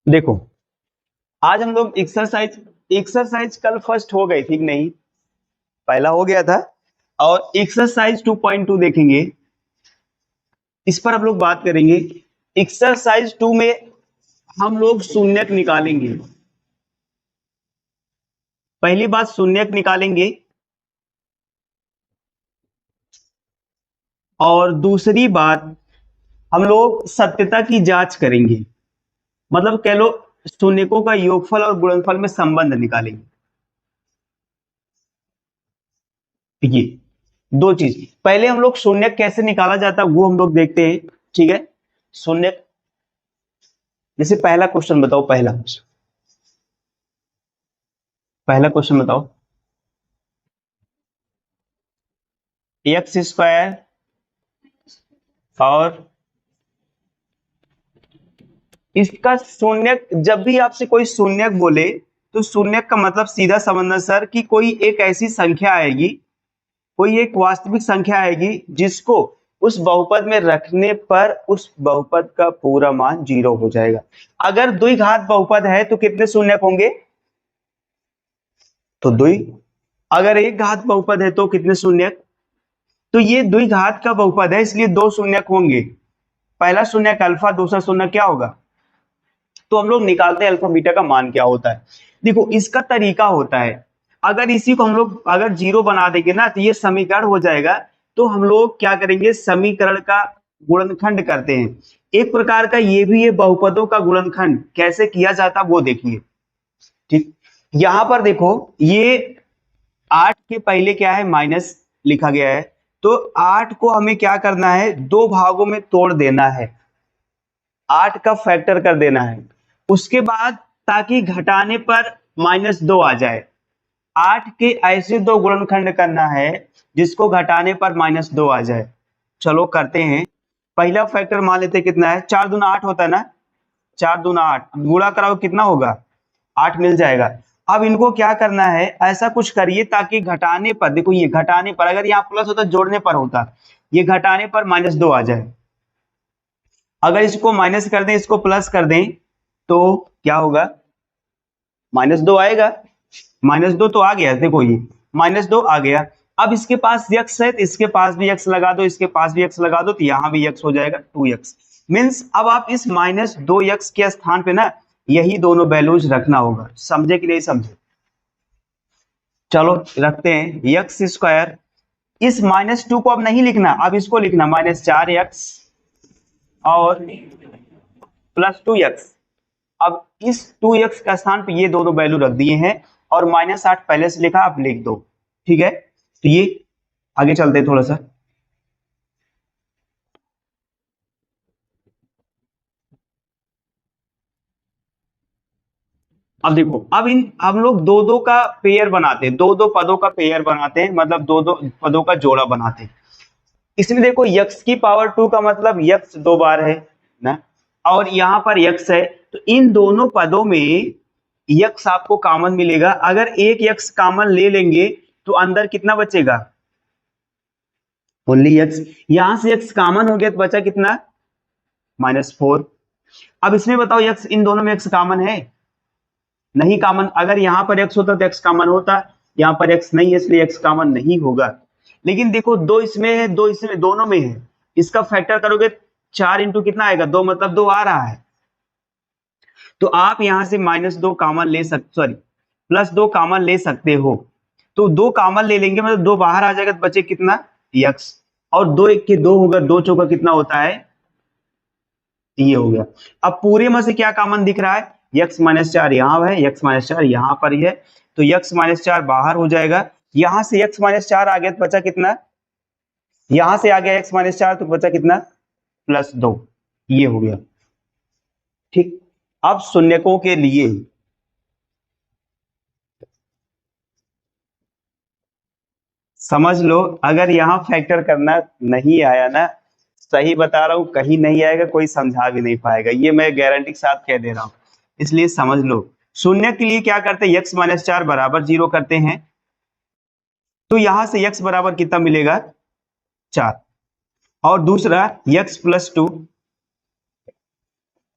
देखो आज हम लोग एक्सरसाइज कल फर्स्ट हो गई थी कि नहीं, पहला हो गया था। और एक्सरसाइज 2.2 देखेंगे, इस पर हम लोग बात करेंगे। एक्सरसाइज 2 में हम लोग शून्यक निकालेंगे। पहली बात शून्यक निकालेंगे और दूसरी बात हम लोग सत्यता की जांच करेंगे। मतलब कह लो शून्यकों का योगफल और गुणनफल में संबंध निकालेंगे। ये दो चीज, पहले हम लोग शून्यक कैसे निकाला जाता है वो हम लोग देखते हैं। ठीक है, शून्यक जैसे पहला क्वेश्चन बताओ, पहला क्वेश्चन बताओ। एक्स स्क्वायर और इसका शून्यक, जब भी आपसे कोई शून्यक बोले तो शून्यक का मतलब सीधा समझना सर कि कोई एक ऐसी संख्या आएगी, कोई एक वास्तविक संख्या आएगी जिसको उस बहुपद में रखने पर उस बहुपद का पूरा मान 0 हो जाएगा। अगर द्विघात बहुपद है तो कितने शून्यक होंगे? तो द्वि। अगर एक घात बहुपद है तो कितने शून्यक? तो ये द्विघात का बहुपद है इसलिए दो शून्यक होंगे। पहला शून्यक अल्फा, दूसरा शून्यक क्या होगा? तो हम लोग निकालते हैं अल्फा बीटा का मान क्या होता है। देखो इसका तरीका होता है, अगर इसी को हम लोग अगर 0 बना देंगे ना तो ये समीकरण हो जाएगा। तो हम लोग क्या करेंगे, समीकरण का गुणनखंड करते हैं। एक प्रकार का ये भी है बहुपदों का गुणनखंड कैसे किया जाता वो देखिए। ठीक, यहां पर देखो ये 8 के पहले क्या है, माइनस लिखा गया है। तो 8 को हमें क्या करना है, दो भागों में तोड़ देना है, 8 का फैक्टर कर देना है। उसके बाद ताकि घटाने पर -2 आ जाए, 8 के ऐसे दो गुणनखंड करना है जिसको घटाने पर -2 आ जाए। चलो करते हैं। पहला फैक्टर मान लेते कितना है, 4 दूना 8 होता है ना, 4 दूना 8 गुणा कराओ कितना होगा, 8 मिल जाएगा। अब इनको क्या करना है, ऐसा कुछ करिए ताकि घटाने पर, देखो ये घटाने पर, अगर यहाँ प्लस होता जोड़ने पर होता, ये घटाने पर -2 आ जाए। अगर इसको माइनस कर दें, इसको प्लस कर दें तो क्या होगा, -2 आएगा। -2 तो आ गया, देखो ये -2 आ गया। अब इसके पास x है तो इसके पास भी x लगा दो, इसके पास भी x लगा दो तो यहां भी x हो जाएगा 2x। मीन्स अब आप इस -2x के स्थान पे ना यही दोनों वैल्यूज रखना होगा। समझे कि नहीं समझे? चलो रखते हैं एक्स स्क्वायर। इस -2 को अब नहीं लिखना, अब इसको लिखना -4x और +2x। अब इस 2x का स्थान पे ये दोनों वैल्यू रख दिए हैं और -8 पहले से लिखा, आप लिख दो। ठीक है, तो ये आगे चलते हैं थोड़ा सा। अब देखो, अब इन हम लोग दो दो का पेयर बनाते हैं, दो दो पदों का पेयर बनाते हैं, मतलब दो दो पदों का जोड़ा बनाते हैं। इसमें देखो x की पावर 2 का मतलब x दो बार है ना, और यहाँ पर x है, तो इन दोनों पदों में x आपको कॉमन मिलेगा। अगर एक x कॉमन ले लेंगे तो अंदर कितना बचेगा, ओनली x। यहां से x कॉमन हो गया तो बचा कितना, -4। अब इसमें बताओ x, इन दोनों में x कॉमन है नहीं? कॉमन, अगर यहां पर x होता तो x कॉमन होता, यहां पर x नहीं है इसलिए x कॉमन नहीं होगा। लेकिन देखो दो इसमें है, दो इसमें, दोनों में है, इसका फैक्टर करोगे 4 इंटू कितना आएगा, 2, मतलब 2 आ रहा है। तो आप यहां से -2 कॉमन ले सकते, सॉरी +2 कॉमन ले सकते हो। तो 2 कॉमन ले लेंगे मतलब 2 बाहर आ जाएगा तो बचे कितना, x। और 2 1 के 2 होगा, 2 चौका कितना होता है, ये हो गया। अब पूरे में से क्या कॉमन दिख रहा है, x-4 यहाँ है, x-4 यहाँ पर ही है, तो x-4 बाहर हो जाएगा। यहां से x-4 आ गया तो बचा कितना, यहां से आ गया x-4 तो बचा कितना, +2। ये हो गया। ठीक, अब शून्यकों के लिए समझ लो, अगर यहां फैक्टर करना नहीं आया ना, सही बता रहा हूं, कहीं नहीं आएगा, कोई समझा भी नहीं पाएगा, ये मैं गारंटी के साथ कह दे रहा हूं, इसलिए समझ लो। शून्य के लिए क्या करते हैं, x-4 बराबर 0 करते हैं, तो यहां से x बराबर कितना मिलेगा, 4। और दूसरा x + 2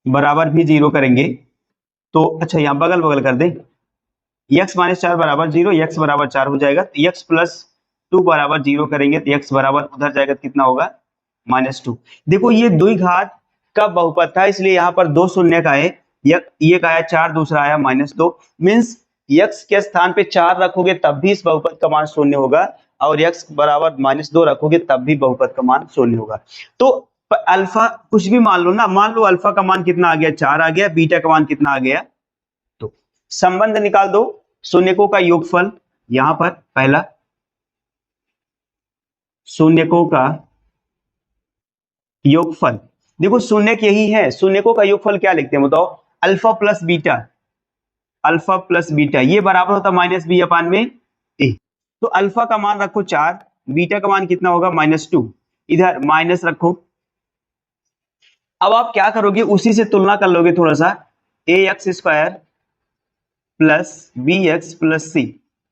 बराबर भी 0 करेंगे, तो अच्छा यहाँ बगल बगल कर दे, x माइनस 4 बराबर 0, x बराबर 4 हो जाएगा, तो x प्लस 2 बराबर 0 करेंगे तो x बराबर उधर जाएगा तो कितना होगा -2। देखो ये द्विघात का बहुपद था इसलिए यहाँ पर दो शून्य का है, एक आया 4, दूसरा आया -2, मीन्स x के स्थान पे 4 रखोगे तब भी इस बहुपद का मान शून्य होगा, और x बराबर -2 रखोगे तब भी बहुपद का मान शून्य होगा। तो अल्फा कुछ भी मान लो ना, मान लो अल्फा का मान कितना आ गया 4 आ गया, बीटा का मान कितना आ गया, तो संबंध निकाल दो शून्यकों का योगफल, यहां पर पहला शून्यकों का योगफल, देखो शून्यक यही है, शून्यकों का योगफल क्या लिखते हैं बताओ, alpha plus beta, alpha plus beta ये बराबर होता -b अपान में a। तो अल्फा का मान रखो 4, बीटा का मान कितना होगा -2, इधर माइनस रखो। अब आप क्या करोगे, उसी से तुलना कर लोगे थोड़ा सा, ax² plus bx plus c,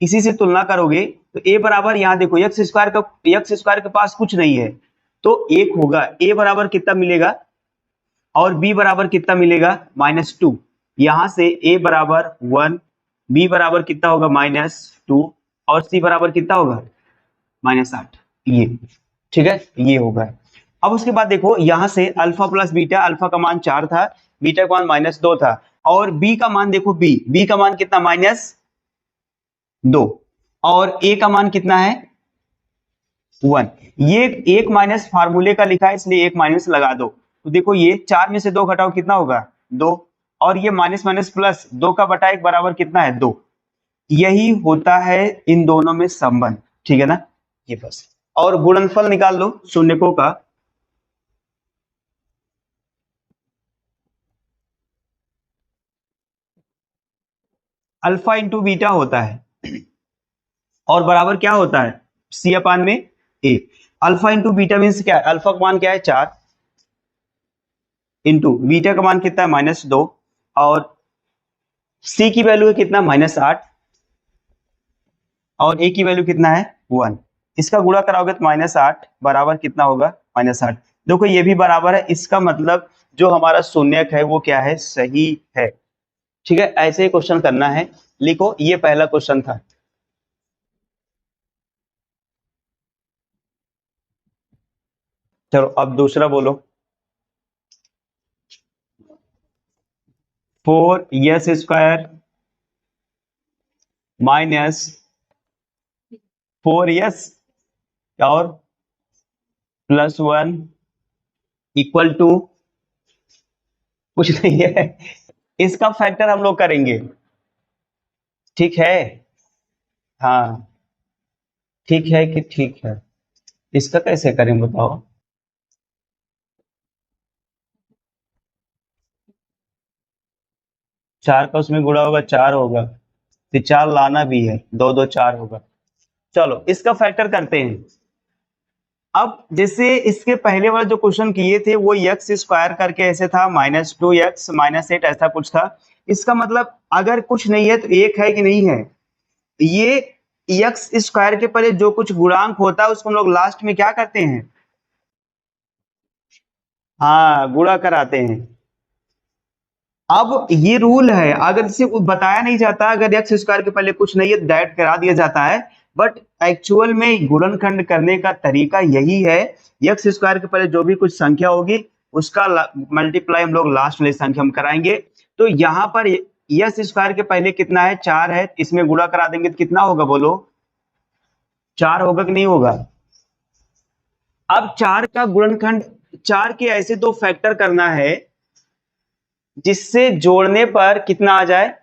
इसी से तुलना करोगे तो a बराबर, यहां देखो x² के पास कुछ नहीं है तो 1 होगा, a बराबर कितना मिलेगा और b बराबर कितना मिलेगा -2, यहां से a बराबर 1, b बराबर कितना होगा -2 और c बराबर कितना होगा -8, ये ठीक है, ये होगा। अब उसके बाद देखो यहां से अल्फा प्लस बीटा, अल्फा का मान 4 था, बीटा का मान -2 था, और b का मान देखो, b का मान कितना -2 और a का मान कितना है 1, ये एक माइनस फार्मूले का लिखा है इसलिए एक माइनस लगा दो, तो देखो ये 4 में से 2 घटाओ कितना होगा 2, और ये माइनस माइनस प्लस 2 का बटा 1 बराबर कितना है 2, यही होता है इन दोनों में संबंध, ठीक है ना, ये बस। और गुणनफल निकाल लो शून्यकों का, अल्फा इंटू बीटा होता है और बराबर क्या होता है c अपान में a। Alpha into beta means क्या है, अल्फा का मान क्या है 4 इंटू बीटा का मान कितना है -2 और c की वैल्यू है कितना -8 और a की वैल्यू कितना है 1, इसका गुणा कराओगे तो -8 बराबर कितना होगा -8। देखो ये भी बराबर है, इसका मतलब जो हमारा शून्यक है वो क्या है सही है, ठीक है। ऐसे ही क्वेश्चन करना है, लिखो ये पहला क्वेश्चन था। चलो अब दूसरा बोलो, 4s² माइनस 4s और +1 इक्वल टू कुछ नहीं है, इसका फैक्टर हम लोग करेंगे, ठीक है, हाँ ठीक है कि ठीक है, इसका कैसे करें बताओ, 4 का उसमें गुणा होगा 4 होगा, फिर 4 लाना भी है, 2 2 4 होगा। चलो इसका फैक्टर करते हैं। अब जैसे इसके पहले वाला जो क्वेश्चन किए थे वो x² करके ऐसे था, -2x -8 ऐसा कुछ था, इसका मतलब अगर कुछ नहीं है तो एक है कि नहीं है, ये x² के पहले जो कुछ गुणांक होता है उसको हम लोग लास्ट में क्या करते हैं, हाँ गुणा कराते हैं। अब ये रूल है, अगर इसे बताया नहीं जाता, अगर x² के पहले कुछ नहीं है डायरेक्ट करा दिया जाता है, बट एक्चुअल में गुणनखंड करने का तरीका यही है, x² के पहले जो भी कुछ संख्या होगी उसका मल्टीप्लाई हम लोग लास्ट वाली संख्या में कराएंगे। तो यहाँ पर s² के पहले कितना है 4 है, इसमें गुणा करा देंगे तो कितना होगा बोलो 4 होगा कि नहीं होगा। अब 4 का गुणनखंड, 4 के ऐसे दो फैक्टर करना है जिससे जोड़ने पर कितना आ जाए,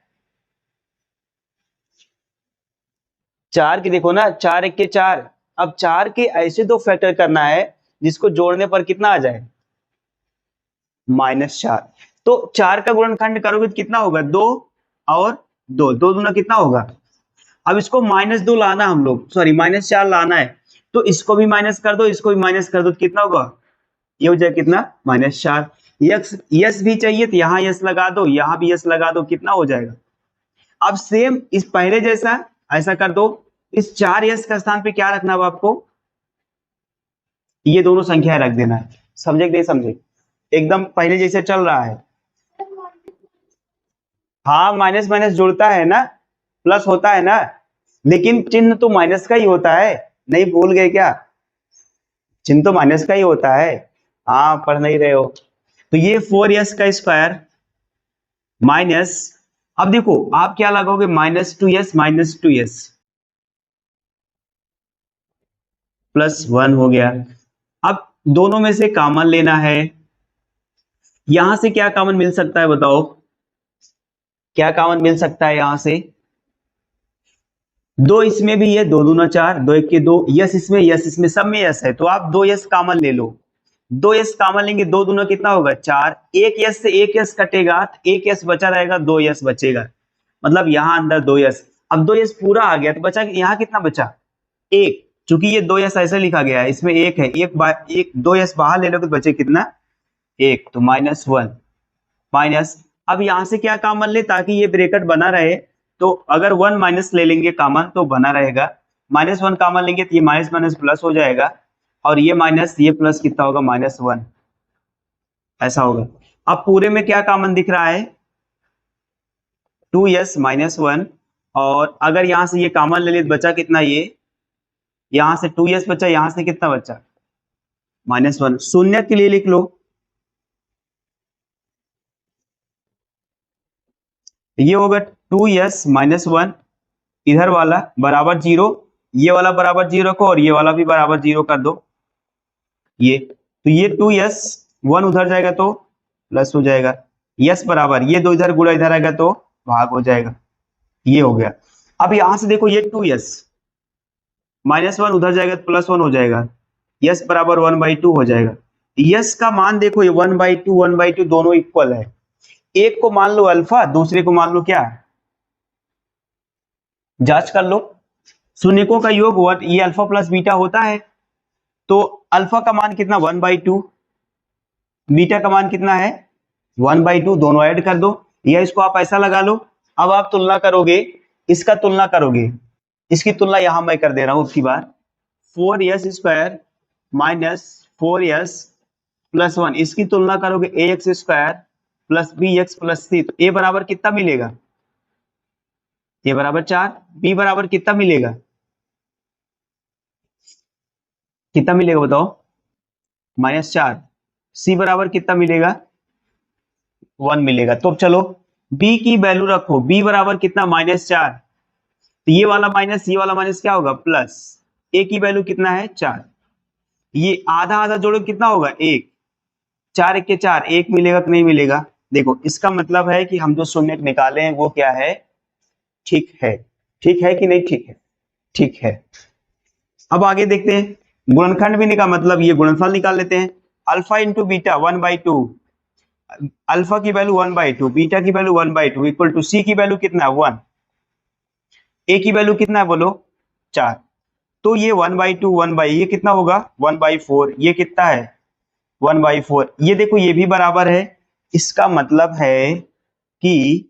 4 की देखो ना 4 1 के 4, अब 4 के ऐसे दो फैक्टर करना है जिसको जोड़ने पर कितना आ जाए -4। तो 4 का गुणनखंड करोगे तो कितना होगा 2 और 2, 2 दूना कितना होगा, अब इसको -2 लाना हम लोग, सॉरी -4 लाना है, तो इसको भी माइनस कर दो, इसको भी माइनस कर दो तो कितना होगा, ये हो जाए कितना -4। यस भी चाहिए तो यहाँ यस लगा दो, यहाँ भी यस लगा दो, कितना हो जाएगा। अब सेम इस पहले जैसा ऐसा कर दो, इस 4 यस का स्थान पे क्या रखना है आपको, ये दोनों संख्या रख देना है, समझे कि नहीं समझे, एकदम पहले जैसे चल रहा है। हाँ माइनस माइनस जुड़ता है ना, प्लस होता है ना, लेकिन चिन्ह तो माइनस का ही होता है, नहीं भूल गए क्या? चिन्ह तो माइनस का ही होता है। हाँ पढ़ नहीं रहे हो। तो ये 4s का स्क्वायर माइनस, अब देखो आप क्या लगाओगे, -2s +1 हो गया। अब दोनों में से कॉमन लेना है, यहां से क्या कॉमन मिल सकता है बताओ, क्या कॉमन मिल सकता है यहां से? दो इसमें भी है, 2 दूना 4, 2 1 के 2, यस इसमें, यस इसमें, सब में यस है, तो आप 2s कॉमन ले लो। 2s कॉमन लेंगे, 2 दूना कितना होगा 4, एक यस से एक यस कटेगा, एक यस बचा रहेगा, 2s बचेगा, मतलब यहां अंदर 2s। अब 2s पूरा आ गया तो बचा, यहां कितना बचा, एक, चूंकि ये 2s ऐसे लिखा गया है, इसमें एक है, एक 2s बाहर ले लो तो बचे कितना, एक, तो -1 माइनस। अब यहां से क्या कॉमन ले ताकि ये ब्रैकेट बना रहे, तो अगर 1 माइनस ले लेंगे कॉमन तो बना रहेगा, -1 कॉमन लेंगे तो ये माइनस माइनस प्लस हो जाएगा, और ये माइनस ये प्लस कितना होगा, -1, ऐसा होगा। अब पूरे में क्या कॉमन दिख रहा है, 2s-1, और अगर यहां से ये कॉमन ले लिए तो बचा कितना, ये यहां से 2s बचा, यहां से कितना बचा, -1, शून्य के लिए लिख लो, ये होगा 2s-1, इधर वाला बराबर 0, ये वाला बराबर 0 को, और ये वाला भी बराबर 0 कर दो, ये तो ये 2s, 1 उधर जाएगा तो प्लस हो जाएगा, यस बराबर ये दो इधर गुणा इधर आएगा तो भाग हो जाएगा, ये हो गया। अब यहां से देखो ये 2s, -1 उधर जाएगा तो +1 हो जाएगा, यस बराबर 1/2 हो जाएगा। यस का मान देखो ये 1/2 दोनों इक्वल है, एक को मान लो अल्फा, दूसरे को मान लो क्या, जांच कर लो, शून्यकों का योग 1, ये अल्फा प्लस बीटा होता है, तो अल्फा का मान कितना 1/2, बीटा का मान कितना है 1/2, दोनों ऐड कर दो, या इसको आप ऐसा लगा लो। अब आप तुलना करोगे, इसका तुलना करोगे, इसकी तुलना यहां मैं कर दे रहा हूं अब की बार, 4s² -4s+1, इसकी तुलना करोगे ax² + bx+c, तो a बराबर कितना मिलेगा, a बराबर 4, b बराबर कितना मिलेगा, कितना मिलेगा बताओ, -4, c बराबर कितना मिलेगा, 1 मिलेगा। तो चलो b की वैल्यू रखो, b बराबर कितना, -4, तो ये वाला माइनस ये वाला माइनस क्या होगा, प्लस, a की वैल्यू कितना है 4, ये आधा आधा जोड़ो कितना होगा 1, 4 1 के 4, 1 मिलेगा कि नहीं मिलेगा, देखो इसका मतलब है कि हम जो शून्य निकाले हैं वो क्या है, ठीक है, ठीक है कि नहीं, ठीक है, ठीक है। अब आगे देखते हैं, गुणनखंड भी निकाल, मतलब ये गुणनफल निकाल लेते हैं, अल्फा इंटू बीटा 1/2, अल्फा की वैल्यू 1/2, बीटा की वैल्यू 1/2 इक्वल टू सी की वैल्यू कितना है 1, ए की वैल्यू कितना है बोलो 4, तो ये 1/2 ये कितना होगा 1/4, ये कितना है 1/4, ये देखो ये भी बराबर है, इसका मतलब है कि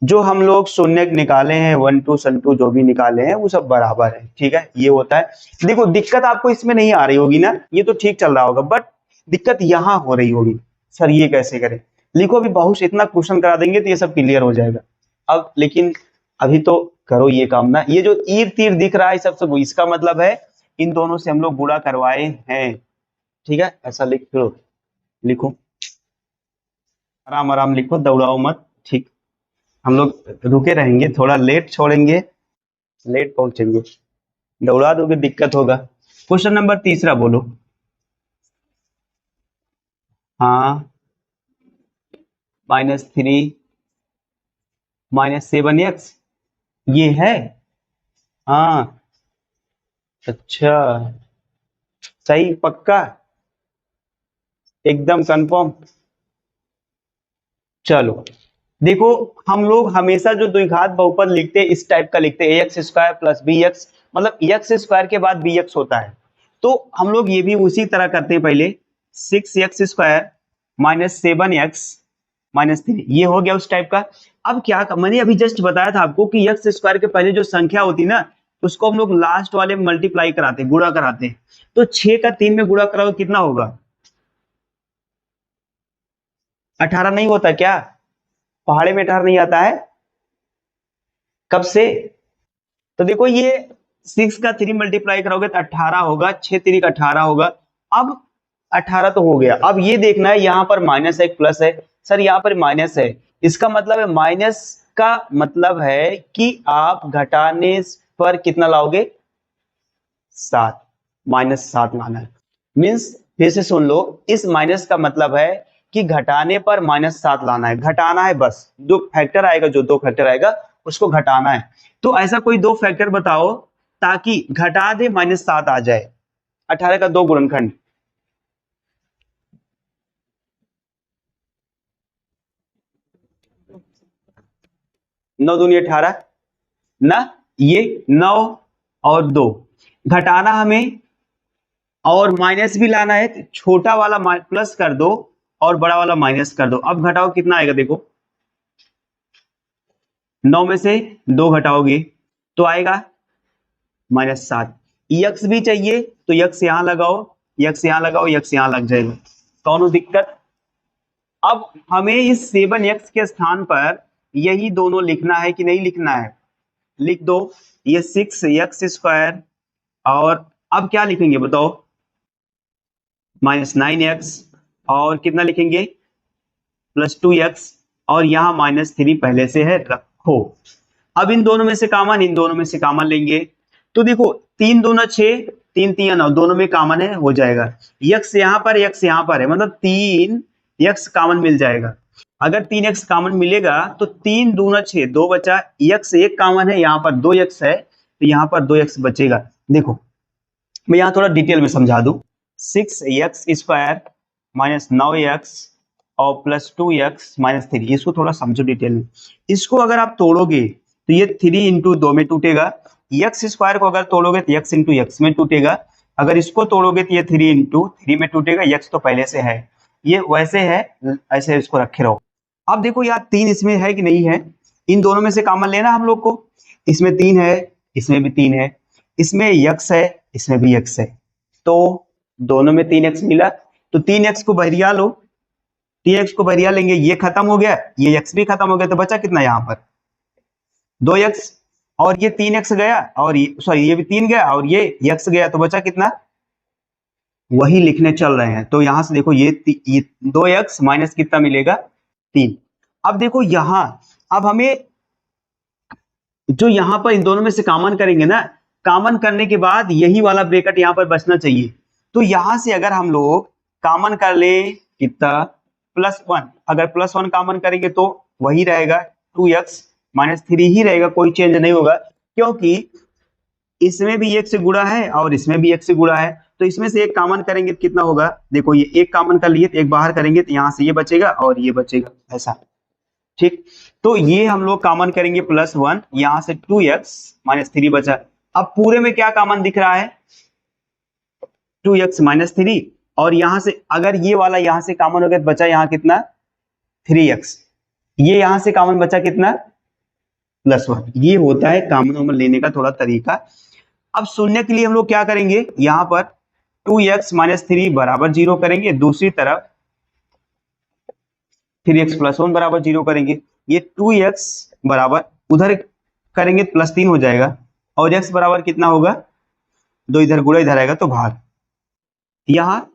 जो हम लोग शून्य निकाले हैं 1 2 सन 2 जो भी निकाले हैं वो सब बराबर है, ठीक है, ये होता है। देखो दिक्कत आपको इसमें नहीं आ रही होगी ना, ये तो ठीक चल रहा होगा, बट दिक्कत यहाँ हो रही होगी, सर ये कैसे करें, लिखो अभी बहुत इतना क्वेश्चन करा देंगे तो ये सब क्लियर हो जाएगा। अब लेकिन अभी तो करो ये काम ना, ये जो ईर तीर दिख रहा है सबसे, इसका मतलब है इन दोनों से हम लोग गुणा करवाए हैं, ठीक है, ऐसा लिख लो, लिखो आराम आराम लिखो, दौड़ाओ मत, ठीक, हम लोग रुके रहेंगे, थोड़ा लेट छोड़ेंगे, लेट पहुंचेंगे, दौड़ा दोगे दिक्कत होगा। क्वेश्चन नंबर तीसरा बोलो, हाँ, -3 -7x, ये है, हाँ, अच्छा, सही पक्का, एकदम कंफर्म, चलो देखो, हम लोग हमेशा जो द्विघात बहुपद लिखते हैं इस टाइप का लिखते हैं, ax² + bx, मतलब x² के बाद bx होता है, तो हम लोग ये भी उसी तरह करते हैं, पहले 6x² -7x-3, ये हो गया उस टाइप का। अब क्या मैंने अभी जस्ट बताया था आपको कि x² के पहले जो संख्या होती है ना, उसको हम लोग लास्ट वाले में मल्टीप्लाई कराते हैं, गुणा कराते हैं, तो 6 का 3 में गुणा कराओ कितना होगा, 18 नहीं होता क्या, पहाड़े में 18 नहीं आता है, कब से? तो देखो ये 6 का 3 मल्टीप्लाई करोगे तो 18 होगा, 6 3 का 18 होगा। अब 18 तो हो गया, अब ये देखना है यहाँ पर माइनस है एक प्लस है। सर यहाँ पर माइनस है, इसका मतलब है माइनस का मतलब है कि आप घटाने पर कितना लाओगे? 7, -7 लाना है। मीन्स फिर से सुन लो, इस माइनस का मतलब है कि घटाने पर -7 लाना है, घटाना है बस। दो फैक्टर आएगा, जो दो फैक्टर आएगा उसको घटाना है। तो ऐसा कोई दो फैक्टर बताओ ताकि घटा दे -7 आ जाए। 18 का दो गुणनखंड, 9 दूनी 18 ना, ये 9 और 2 घटाना हमें, और माइनस भी लाना है। तो छोटा वाला प्लस कर दो और बड़ा वाला माइनस कर दो। अब घटाओ कितना आएगा देखो, 9 में से 2 घटाओगे तो आएगा -7। यक्स भी चाहिए तो यक्स यहां लगाओ, यक्स यहां लगाओ, यक्स यहां लग जाएगा, कौन दिक्कत। अब हमें इस 7x के स्थान पर यही दोनों लिखना है कि नहीं लिखना है? लिख दो, ये 6x²। और अब क्या लिखेंगे बताओ? -9x, और कितना लिखेंगे? +2x, और यहां -3 पहले से है, रखो। अब इन दोनों में से कॉमन, इन दोनों में से कॉमन लेंगे तो देखो 3 दूना 6, 3 3 9, दोनों में कॉमन है, हो जाएगा। यक्स यहां पर, यक्स यहां पर है, मतलब 3 यक्स कॉमन मिल जाएगा। अगर 3x कॉमन मिलेगा तो 3 दूना 6, 2 बचा, यक्स एक कॉमन है, यहाँ पर 2 यक्स है तो यहाँ पर 2 यक्स बचेगा। देखो मैं यहाँ थोड़ा डिटेल में समझा दूं। 6x² -9x और +2x-3, इसको थोड़ा समझो डिटेल में। इसको अगर आप तोड़ोगे तो ये 3 इंटू 2 में टूटेगा। x² को अगर तोड़ोगे तो x इंटू एक्स में टूटेगा। अगर इसको तोड़ोगे तो ये 3 इंटू 3 में टूटेगा, x तो पहले से है, ये वैसे है, ऐसे इसको रखे रहो। अब देखो यार 3 इसमें है कि नहीं है, इन दोनों में से कॉमन लेना हम लोग को। इसमें 3 है, इसमें भी 3 है, इसमें x है, इसमें भी x है, तो दोनों में 3x मिला। तो 3x को बहरिया लो, 3x को बहरिया लेंगे, ये खत्म हो गया, ये x भी खत्म हो गया, तो बचा कितना यहाँ पर? 2x, और ये 3x गया, और ये सॉरी ये भी 3 गया, और ये x गया, तो बचा कितना? वही लिखने चल रहे हैं। तो यहां से देखो ये 2x माइनस कितना मिलेगा? 3। अब देखो यहां, अब हमें जो यहां पर इन दोनों में से कॉमन करेंगे ना, कॉमन करने के बाद यही वाला ब्रैकेट यहां पर बचना चाहिए। तो यहां से अगर हम लोग कॉमन कर ले कितना? +1, अगर +1 कॉमन करेंगे तो वही रहेगा, 2x-3 ही रहेगा, कोई चेंज नहीं होगा, क्योंकि इसमें भी 1 से गुणा है और इसमें भी 1 से गुणा है। तो इसमें से एक कॉमन करेंगे तो कितना होगा? देखो ये एक कॉमन कर लिए तो एक बाहर करेंगे तो यहां से ये बचेगा और ये बचेगा, ऐसा। ठीक, तो ये हम लोग कॉमन करेंगे +1, यहां से 2x-3 बचा। अब पूरे में क्या कॉमन दिख रहा है? 2x-3, और यहां से अगर ये वाला यहां से कॉमन हो गया तो बचा यहां कितना? 3x। ये यहां से कॉमन बचा कितना? +1। ये होता है कॉमन लेने का थोड़ा तरीका। अब शून्य के लिए हम लोग क्या करेंगे? यहां पर 2x-3 बराबर 0 करेंगे, दूसरी तरफ 3x+1 बराबर 0 करेंगे। ये 2x बराबर उधर करेंगे +3 हो जाएगा, और x बराबर कितना होगा? 2 इधर गुणा इधर आएगा तो भाग। यहाँ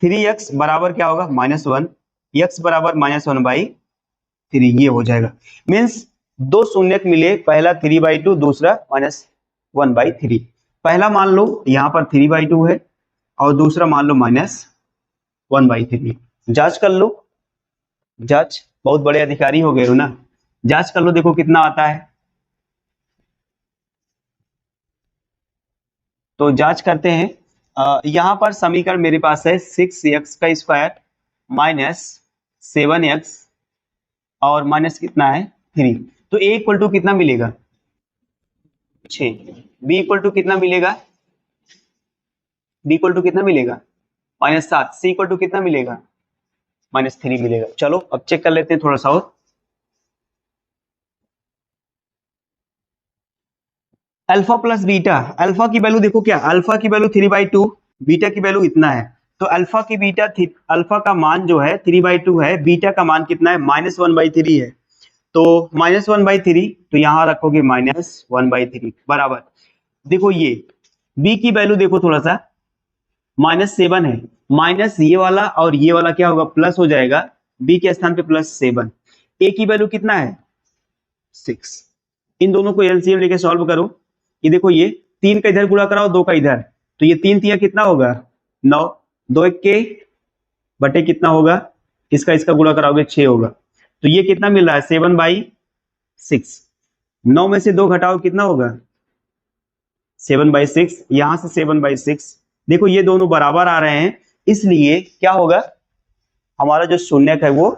3x बराबर क्या होगा? -1, x बराबर -1/3, ये हो जाएगा। मीन्स दो शून्य मिले, पहला 3/2, दूसरा -1/3। पहला मान लो यहाँ पर 3/2 है और दूसरा मान लो -1/3। जांच कर लो, जांच, बहुत बड़े अधिकारी हो गए हो ना, जांच कर लो, देखो कितना आता है। तो जांच करते हैं। यहां पर समीकरण मेरे पास है 6x² -7x और माइनस कितना है? 3। तो a इक्वल टू कितना मिलेगा? 6। b इक्वल टू कितना मिलेगा? b इक्वल टू कितना मिलेगा? -7। c इक्वल टू कितना मिलेगा? -3 मिलेगा। चलो अब चेक कर लेते हैं थोड़ा सा और। अल्फा प्लस बीटा, अल्फा की वैल्यू देखो क्या, अल्फा की वैल्यू 3/2, बीटा की वैल्यू इतना है, तो अल्फा का मान जो है 3/2 है, बीटा का मान कितना है -1/3 है। तो -1/3, तो यहां रखोगे -1/3 बराबर। देखो ये b की वैल्यू देखो थोड़ा सा, -7 है, माइनस ये वाला और ये वाला क्या होगा प्लस हो जाएगा, b के स्थान पे +7। a की वैल्यू कितना है 6। इन दोनों को एलसीएम लेके सॉल्व करो। ये देखो ये 3 का इधर गुणा कराओ 2 का इधर, तो ये 3 तिया कितना होगा 9, 2 1 के बटे कितना होगा, इसका इसका गुणा कराओगे 6 होगा। तो ये कितना मिल रहा है 7/6। 9 में से 2 घटाओ कितना होगा 7/6, यहां से 7/6। देखो ये दोनों बराबर आ रहे हैं, इसलिए क्या होगा हमारा जो शून्यक है वो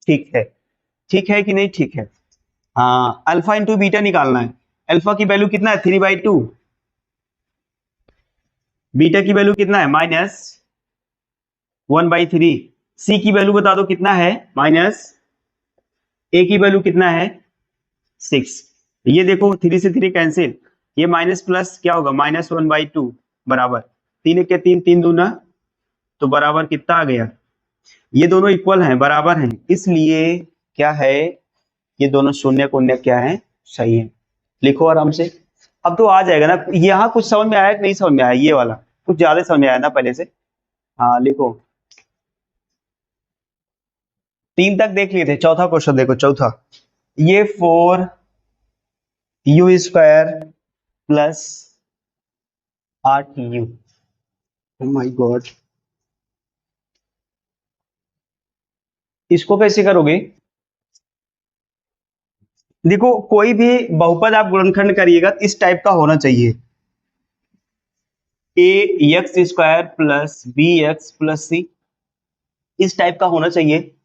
ठीक है। ठीक है कि नहीं, ठीक है। हाँ, अल्फा इंटू बीटा निकालना है। अल्फा की वैल्यू कितना है 3/2, बीटा की वैल्यू कितना है -1/3। सी की वैल्यू बता दो कितना है ए की वैल्यू कितना है 6। ये देखो 3 से 3 कैंसिल, ये माइनस प्लस क्या होगा -1/2 बराबर 3 के 3, 3 दूना, तो बराबर कितना आ गया, ये दोनों इक्वल हैं बराबर हैं, इसलिए क्या है ये दोनों शून्य शून्य क्या है सही है। लिखो आराम से। अब तो आ जाएगा ना, यहाँ कुछ समझ में आया कि नहीं समझ में आया, ये वाला कुछ ज्यादा समझ में आया ना पहले से। हाँ लिखो, 3 तक देख लिए थे, चौथा क्वेश्चन देखो चौथा, ये 4u² plus 8u। Oh my God, इसको कैसे करोगे। देखो कोई भी बहुपद आप गुणनखंड करिएगा इस टाइप का होना चाहिए, ax² plus bx plus c, इस टाइप का होना चाहिए।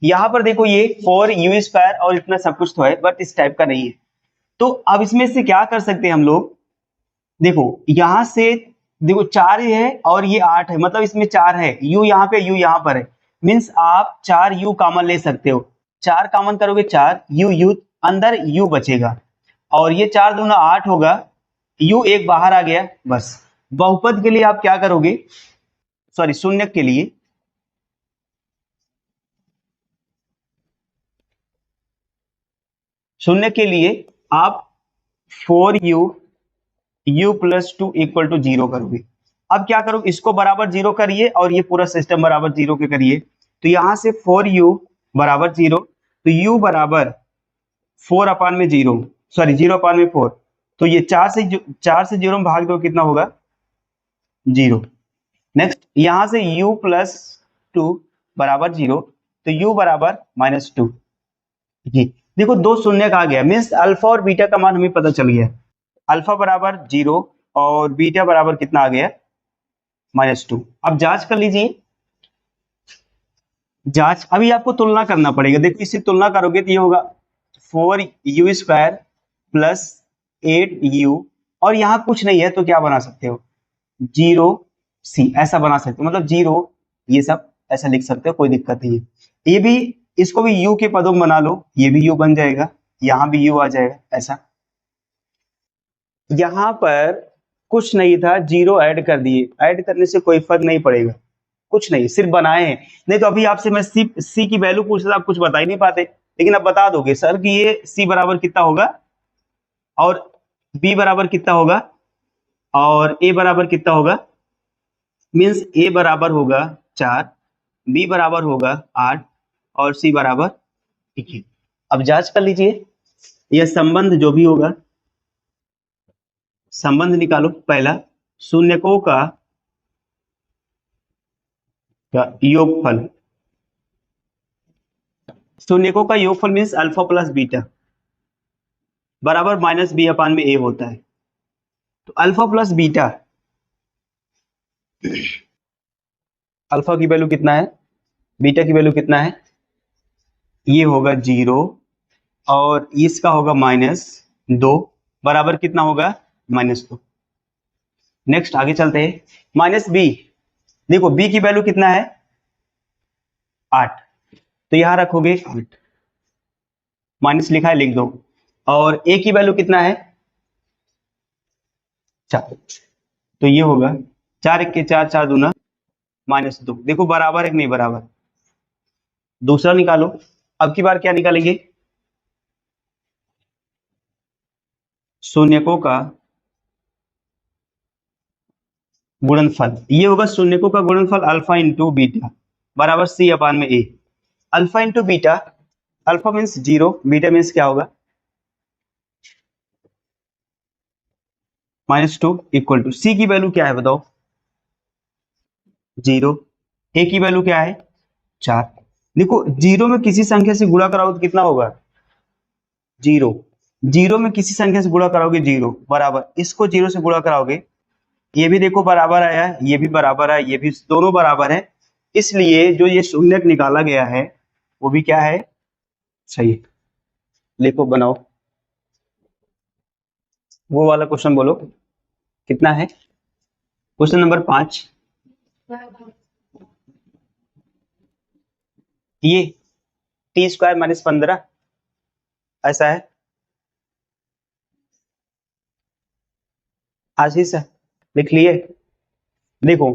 यहां पर देखो ये 4u² और इतना सब कुछ तो है, बट इस टाइप का नहीं है। तो अब इसमें से क्या कर सकते हैं हम लोग, देखो यहां से देखो 4 है और ये 8 है, मतलब इसमें 4 है, u यहाँ पे u यहाँ पर है, मीन्स आप 4u कॉमन ले सकते हो। 4 कॉमन करोगे 4 u अंदर u बचेगा, और ये 4 दूना 8 होगा, u एक बाहर आ गया। बस बहुपद के लिए आप क्या करोगे, सॉरी शून्य के लिए, शून्य के लिए आप 4u प्लस 2 इक्वल टू 0 करोगे। अब क्या करो, इसको बराबर 0 करिए और ये पूरा सिस्टम बराबर 0 के करिए। तो यहां से 4u बराबर 0, तो u बराबर 4/0, सॉरी 0/4, तो ये 4 से 0 में भाग दो कितना होगा 0। नेक्स्ट यहां से u प्लस 2 बराबर 0, तो u बराबर -2। ये देखो दो शून्य का आ गया, मीन्स अल्फा और बीटा का मान हमें पता चल गया। अल्फा बराबर 0 और बीटा बराबर कितना आ गया -2। अब जांच कर लीजिए, जांच अभी आपको तुलना करना पड़ेगा। देखो इससे तुलना करोगे तो ये होगा 4u² प्लस 8u, और यहाँ कुछ नहीं है तो क्या बना सकते हो 0c, ऐसा बना सकते हो, मतलब 0 ये सब ऐसा लिख सकते हो, कोई दिक्कत नहीं है। ये भी, इसको भी u के पदों में बना लो, ये भी u बन जाएगा, यहाँ भी u आ जाएगा ऐसा। यहाँ पर कुछ नहीं था, 0 ऐड कर दिए, ऐड करने से कोई फर्क नहीं पड़ेगा, कुछ नहीं, सिर्फ बनाए हैं। नहीं तो अभी आपसे मैं सी की वैल्यू पूछता आप कुछ बता ही नहीं पाते, लेकिन अब बता दोगे सर कि ये सी बराबर कितना होगा और बी बराबर कितना होगा और ए बराबर कितना होगा, मीन्स ए बराबर होगा 4, बी बराबर होगा 8 और सी बराबर 21। अब जांच कर लीजिए, यह संबंध जो भी होगा, संबंध निकालो। पहला शून्यकों का योगफल, शून्यकों का योगफल मीन्स अल्फा प्लस बीटा बराबर -b/a होता है। तो अल्फा प्लस बीटा, अल्फा की वैल्यू कितना है, बीटा की वैल्यू कितना है, ये होगा 0 और इसका होगा -2 बराबर कितना होगा -2। नेक्स्ट आगे चलते हैं, -b, देखो b की वैल्यू कितना है 8, तो यहां रखोगे 8, माइनस लिखा है लिख दो, और a की वैल्यू कितना है 4, तो ये होगा 4 1 के 4, 4 दूना -2। देखो बराबर है कि नहीं बराबर। दूसरा निकालो। अब की बार क्या निकालेंगे? शून्यकों का गुणनफल। ये होगा शून्यकों का गुणनफल अल्फा इंटू बीटा बराबर सी अपान में ए। Alpha into beta, alpha means 0, beta means क्या होगा -2 इक्वल टू सी की वैल्यू क्या है बताओ? 0। ए की वैल्यू क्या है 4। देखो 0 में किसी संख्या से गुणा कराओ तो कितना होगा 0। 0 में किसी संख्या से गुणा कराओगे 0 बराबर, इसको 0 से गुणा कराओगे, ये भी देखो बराबर आया है, ये भी बराबर है, ये भी, दोनों बराबर है, इसलिए जो ये शून्यक निकाला गया है वो भी क्या है सही है। लिखो बनाओ वो वाला क्वेश्चन, बोलो कितना है क्वेश्चन नंबर 5। ये t² - 15 ऐसा है। आशीष लिख लिए? देखो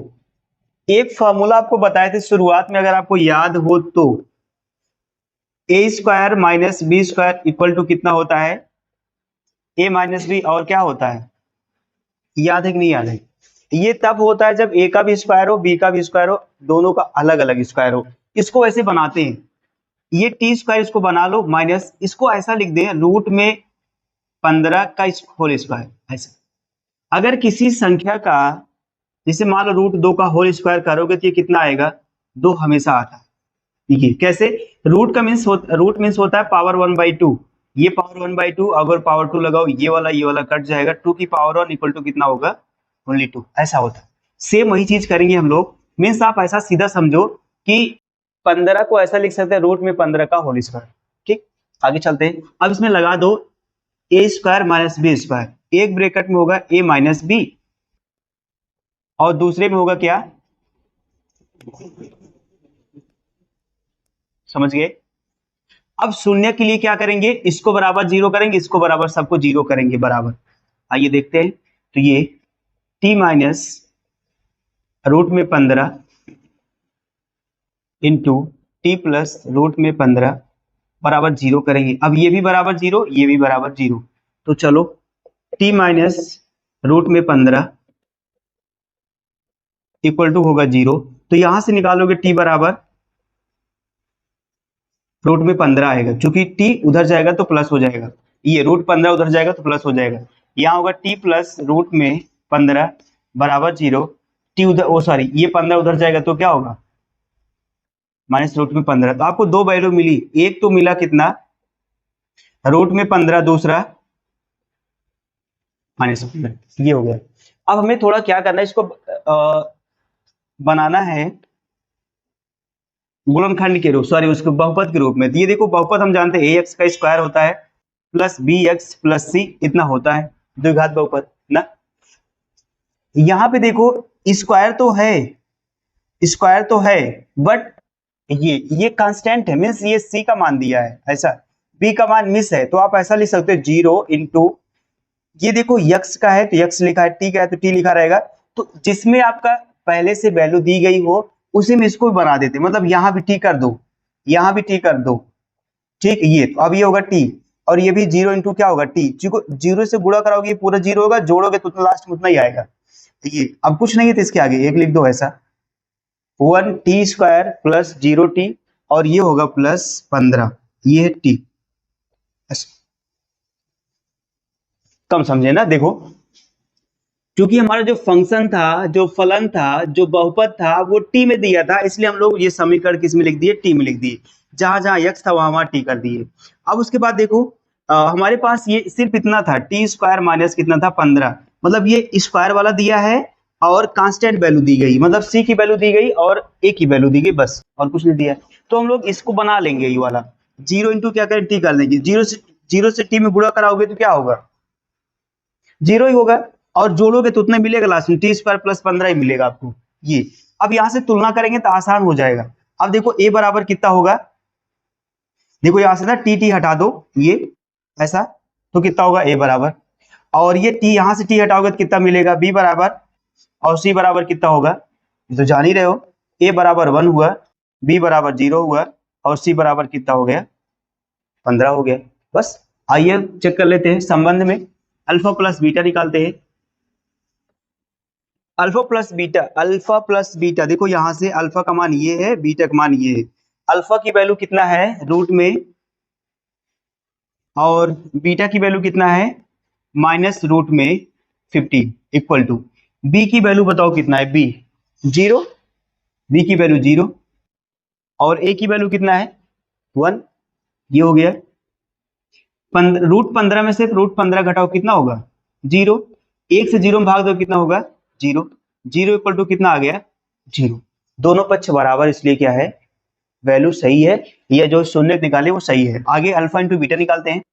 एक फॉर्मूला आपको बताए थे शुरुआत में, अगर आपको याद हो तो a² - b² इक्वल टू कितना होता है a - b, और क्या होता है याद है कि नहीं याद है? ये तब होता है जब a का भी स्क्वायर हो, b का भी स्क्वायर हो, दोनों का अलग अलग स्क्वायर हो। इसको ऐसे बनाते हैं, ये t² इसको बना लो माइनस, इसको ऐसा लिख दें √15 का होल स्क्वायर ऐसा। अगर किसी संख्या का, जैसे मान लो √2 का होल स्क्वायर करोगे तो ये कितना आएगा 2 हमेशा आता है। ये कैसे? रूट मीन्स होता है पावर 1/2, ये पावर 1/2, अगर पावर 2 लगाओ ये वाला कट जाएगा, 2 की पावर 1 इक्वल टू कितना होगा ओनली 2, ऐसा होता है। सेम वही चीज करेंगे हम लोग, मीन्स आप ऐसा सीधा समझो कि 15 को ऐसा लिख सकते हैं √15 का होल स्क्वायर। ठीक, आगे चलते हैं। अब इसमें लगा दो a² - b², एक ब्रैकेट में होगा a - b और दूसरे में होगा क्या, समझ गए? अब शून्य के लिए क्या करेंगे, इसको बराबर 0 करेंगे, इसको बराबर सबको 0 करेंगे बराबर। आइए देखते हैं। तो ये t - √15 इंटू टी प्लस √15 बराबर 0 करेंगे। अब ये भी बराबर 0, ये भी बराबर 0, तो चलो t - √15 इक्वल टू होगा 0। तो यहां से निकालोगे t बराबर √15 आएगा, क्योंकि t उधर जाएगा तो प्लस हो जाएगा, ये √15 उधर जाएगा तो प्लस हो जाएगा। यहाँ होगा t प्लस √15 बराबर 0। टी उधर, ओ सॉरी, ये 15 उधर जाएगा तो क्या होगा -√15। तो आपको दो वैल्यू मिली, एक तो मिला कितना √15, दूसरा -15, ये हो गया। अब हमें थोड़ा क्या करना है, इसको बनाना है गुणनखंड के रूप, सॉरी उसको बहुपद के रूप में। ये देखो बहुपद हम जानते हैं ax का स्क्वायर होता है प्लस bx प्लस c, इतना होता है द्विघात बहुपद ना। यहाँ पे देखो स्क्वायर तो है बट ये कांस्टेंट है, मीन्स ये c का मान दिया है ऐसा, b का मान मिस है, तो आप ऐसा लिख सकते हो 0 इंटू, ये देखो x का है तो x लिखा है, t का है तो t लिखा रहेगा, तो जिसमें आपका पहले से वैल्यू दी गई हो उसी में इसको बना देते, मतलब यहाँ भी t कर दो, यहाँ भी t कर दो। ठीक, ये तो अब ये होगा t, और ये भी 0 इंटू क्या होगा t, 0 से गुणा कराओगे ये पूरा 0 होगा, जोड़ोगे तो लास्ट में उतना ही आएगा। ये अब कुछ नहीं है तो इसके आगे एक लिख दो ऐसा 1t² प्लस 0t, और ये होगा प्लस 15, ये है t। कम समझे ना? देखो क्योंकि हमारा जो फंक्शन था, जो फलन था, जो बहुपद था वो t में दिया था, इसलिए हम लोग ये समीकरण किस में लिख दिए, t में लिख दिए, जहां जहां x था वहां t कर दिए। अब उसके बाद देखो हमारे पास ये सिर्फ इतना था, t² माइनस कितना था 15, मतलब ये स्क्वायर वाला दिया है और कांस्टेंट वैल्यू दी गई, मतलब c की वैल्यू दी गई और a की वैल्यू दी गई, बस और कुछ नहीं दिया। तो हम लोग इसको बना लेंगे, ये वाला 0 इंटू क्या करें t कर देंगे, 0 से t में गुणा कराओगे तो क्या होगा 0 ही होगा, और जोड़ोगे तो उतना मिलेगा लास्ट में, t² प्लस 15 ही मिलेगा आपको ये। अब यहां से तुलना करेंगे तो आसान हो जाएगा। अब देखो a बराबर कितना होगा, देखो यहां से ना t हटा दो, ये ऐसा, तो कितना होगा a बराबर, और ये t यहां से t हटाओगे तो कितना मिलेगा b बराबर, और c बराबर कितना होगा, तो जान ही रहे हो ए बराबर 1 हुआ, बी बराबर 0 हुआ और सी बराबर कितना हो गया, 15 हो गया। बस आइए चेक कर लेते हैं संबंध में, अल्फा प्लस बीटा निकालते हैं। अल्फा प्लस बीटा, देखो यहां से अल्फा का मान ये है, बीटा का मान ये है। अल्फा की वैल्यू कितना है रूट में, और बीटा की वैल्यू कितना है माइनस रूट में 15 इक्वल टू, बी की वैल्यू बताओ कितना है, बी 0, बी की वैल्यू 0 और ए की वैल्यू कितना है 1, ये हो गया। रूट 15 में से रूट 15 घटाओ कितना होगा 0, 1 से 0 में भाग दो कितना होगा 0, 0 इक्वल टू कितना आ गया 0। दोनों पक्ष बराबर, इसलिए क्या है वैल्यू सही है, या जो शून्य निकाले वो सही है। आगे अल्फा इंटू बीटा निकालते हैं।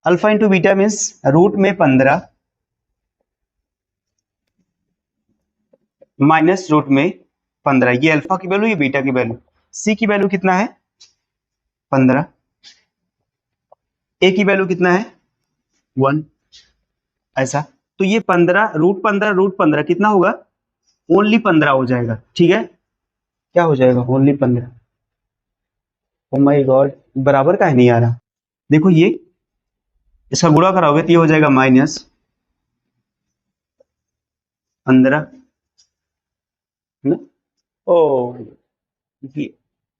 Alpha into beta means root में 15 माइनस रूट में 15, ये अल्फा की वैल्यू, ये बीटा की वैल्यू। सी की वैल्यू कितना है 15, ए की वैल्यू कितना है 1, ऐसा। तो ये 15 रूट 15 कितना होगा, ओनली 15 हो जाएगा, ठीक है। क्या हो जाएगा ओनली 15। ओ माय गॉड, बराबर का है नहीं आ रहा, देखो ये इसका गुणा कराओगे तो ये हो जाएगा माइनस 15 ना। ओ ये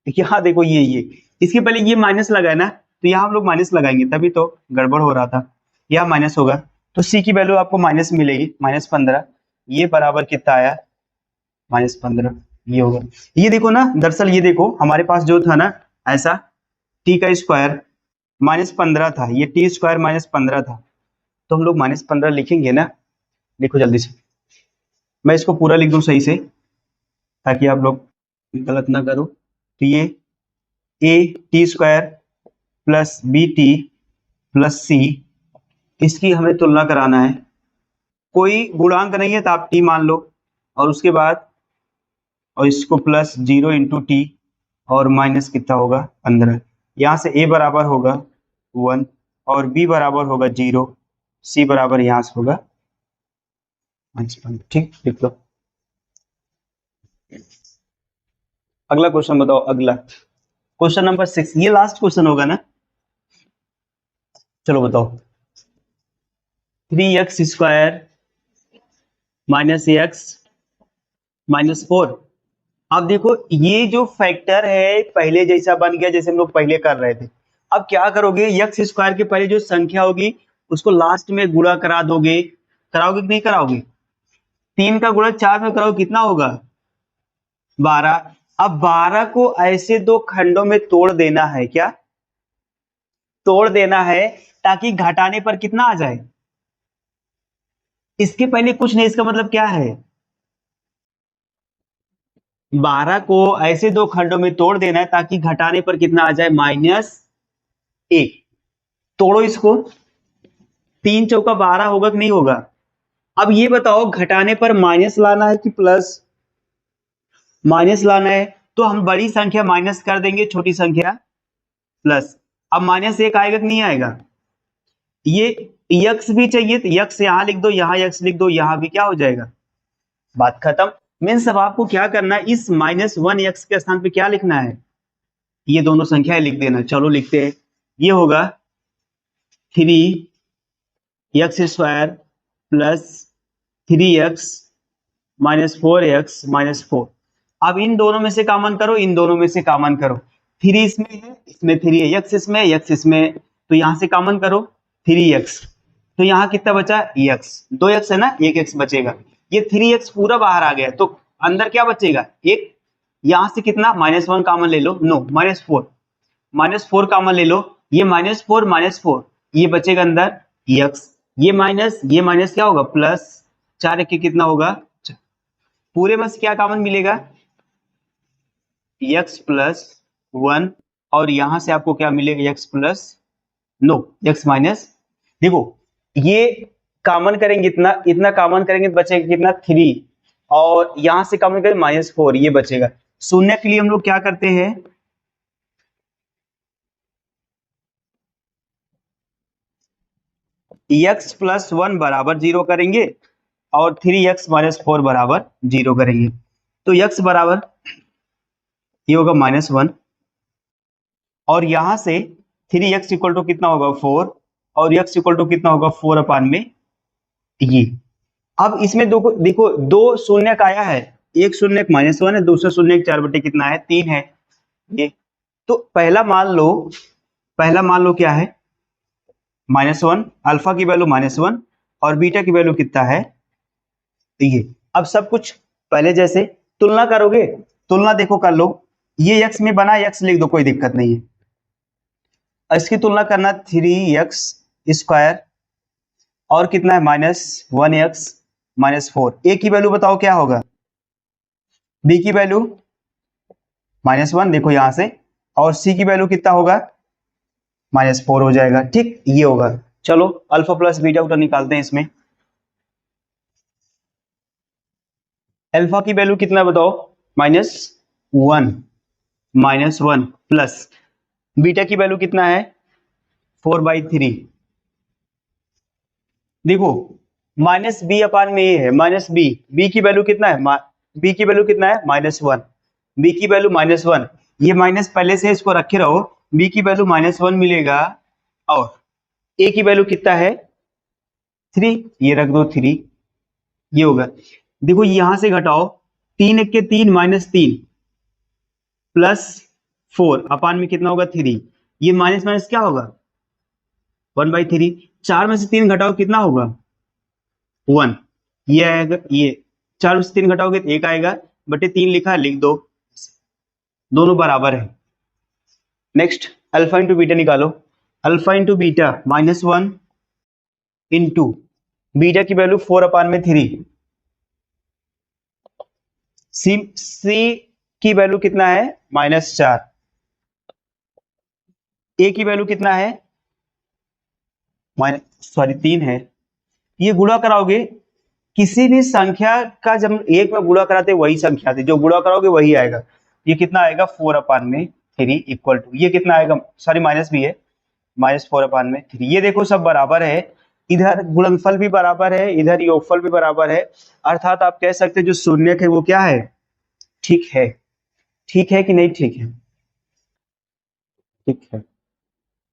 यहाँ देखो ये इसके पहले ये माइनस लगा है ना, तो यहाँ हम लोग माइनस लगाएंगे, तभी तो गड़बड़ हो रहा था, यहाँ माइनस होगा। तो सी की वैल्यू आपको माइनस मिलेगी, -15, ये बराबर कितना आया -15, ये होगा। ये देखो ना, दरअसल ये देखो हमारे पास जो था ना ऐसा टी का स्क्वायर -15 था, ये टी स्क्वायर -15 था, तो हम लोग -15 लिखेंगे ना। देखो जल्दी से मैं इसको पूरा लिख दूं सही से, ताकि आप लोग गलत ना करो। तो ये A T square plus B T plus C, इसकी हमें तुलना कराना है। कोई गुणांक नहीं है तो आप टी मान लो, और उसके बाद और इसको प्लस 0 इंटू टी और माइनस कितना होगा 15। यहाँ से ए बराबर होगा 1 और बी बराबर होगा 0, सी बराबर यहाँ से होगा -15, ठीक लिख लो। अगला क्वेश्चन बताओ, अगला क्वेश्चन नंबर 6, ये लास्ट क्वेश्चन होगा ना। चलो बताओ, 3x² माइनस एक्स माइनस 4। अब देखो ये जो फैक्टर है पहले जैसा बन गया जैसे हम लोग पहले कर रहे थे। अब क्या करोगे, एक्स स्क्वायर के पहले जो संख्या होगी उसको लास्ट में गुणा करा दोगे, कराओगे कि नहीं कराओगे, 3 का गुणा 4 में कराओ कितना होगा 12। अब 12 को ऐसे दो खंडों में तोड़ देना है, क्या तोड़ देना है, ताकि घटाने पर कितना आ जाए, इसके पहले कुछ नहीं, इसका मतलब क्या है 12 को ऐसे दो खंडों में तोड़ देना है ताकि घटाने पर कितना आ जाए -1। तोड़ो इसको, 3 चौका 12 होगा कि नहीं होगा। अब ये बताओ घटाने पर माइनस लाना है कि प्लस, माइनस लाना है तो हम बड़ी संख्या माइनस कर देंगे, छोटी संख्या प्लस। अब -1 आएगा कि नहीं आएगा, ये यक्स भी चाहिए तो यक्स यहां लिख दो, यहां यक्स लिख दो, यहां भी क्या हो जाएगा, बात खत्म। मीन्स अब आपको क्या करना है, इस -1 के स्थान पे क्या लिखना है, ये दोनों संख्याएं लिख देना। चलो लिखते हैं, ये होगा 3x² plus 3x minus 4x-4। अब इन दोनों में से कॉमन करो, इन दोनों में से कॉमन करो, 3 इसमें है, इसमें 3 है, x इसमें, x इसमें, तो यहां से कॉमन करो 3x, तो यहाँ कितना बचा x, 2x है ना, 1x बचेगा। ये 3x पूरा बाहर आ गया तो अंदर क्या बचेगा एक, यहां से कितना -1 कॉमन ले लो, नो -4 कॉमन ले लो, ये -4 ये बचेगा अंदर x, ये माइनस क्या होगा प्लस, 4 एक कितना होगा, पूरे में से क्या कॉमन मिलेगा x प्लस 1, और यहां से आपको क्या मिलेगा x plus, no x minus. देखो ये कॉमन करेंगे इतना कॉमन करेंगे तो बचेगा कितना 3, और यहां से कॉमन करेंगे -4, ये बचेगा। शून्य के लिए हम लोग क्या करते हैं, x प्लस 1 बराबर 0 करेंगे और 3x माइनस 4 बराबर 0 करेंगे। तो x बराबर ये होगा -1 और यहां से 3x इक्वल टू कितना होगा 4 और x इक्वल टू कितना होगा 4 अपान में ये। अब इसमें देखो दो शून्य का आया है, एक शून्य -1 है, दूसरा शून्य 4 बटे कितना है 3 है ये। तो पहला मान लो क्या है -1, अल्फा की वैल्यू -1 और बीटा की वैल्यू कितना है ये। अब सब कुछ पहले जैसे तुलना करोगे, तुलना देखो कर लो, ये x में बना x लिख दो, कोई दिक्कत नहीं है। इसकी तुलना करना 3x स्क्वायर और कितना है -1x -4। a की वैल्यू बताओ क्या होगा, b की वैल्यू -1 देखो यहां से, और c की वैल्यू कितना होगा -4 हो जाएगा। ठीक, ये होगा। चलो अल्फा प्लस बीटा उठा निकालते हैं इसमें। अल्फा की वैल्यू कितना बताओ -1 प्लस बीटा की वैल्यू कितना है 4/3। देखो -b अपान में ये है -b, b की वैल्यू कितना है b की वैल्यू कितना है -1, b की वैल्यू -1, ये माइनस पहले से इसको रखे रहो, b की वैल्यू -1 मिलेगा और a की वैल्यू कितना है 3, ये रख दो 3, ये होगा। देखो यहां से घटाओ 3 1 के 3 -3 प्लस 4 अपान में कितना होगा 3, ये माइनस माइनस क्या होगा 1/3, 4 में से 3 घटाओ कितना होगा 1, ये आएगा, ये 4 में से 3 घटाओगे तो 1 आएगा, बटे 3 लिखा लिख दो, दोनों बराबर है। नेक्स्ट अल्फा इंटू बीटा निकालो, alpha into beta -1 into beta की वैल्यू 4 अपान में 3, सी की वैल्यू कितना है -4, ए की वैल्यू कितना है 3 है। ये गुणा कराओगे, किसी भी संख्या का जब एक में गुणा कराते वही संख्या थी, जो गुणा कराओगे वही आएगा। ये कितना आएगा 4 अपान में 3 इक्वल टू, ये कितना आएगा, सॉरी माइनस भी है, -4 अपान में 3। ये देखो सब बराबर है, इधर गुणनफल भी बराबर है, इधर योगफल भी बराबर है, अर्थात आप कह सकते हैं जो शून्यक है वो क्या है ठीक है। ठीक है कि नहीं ठीक है, ठीक है।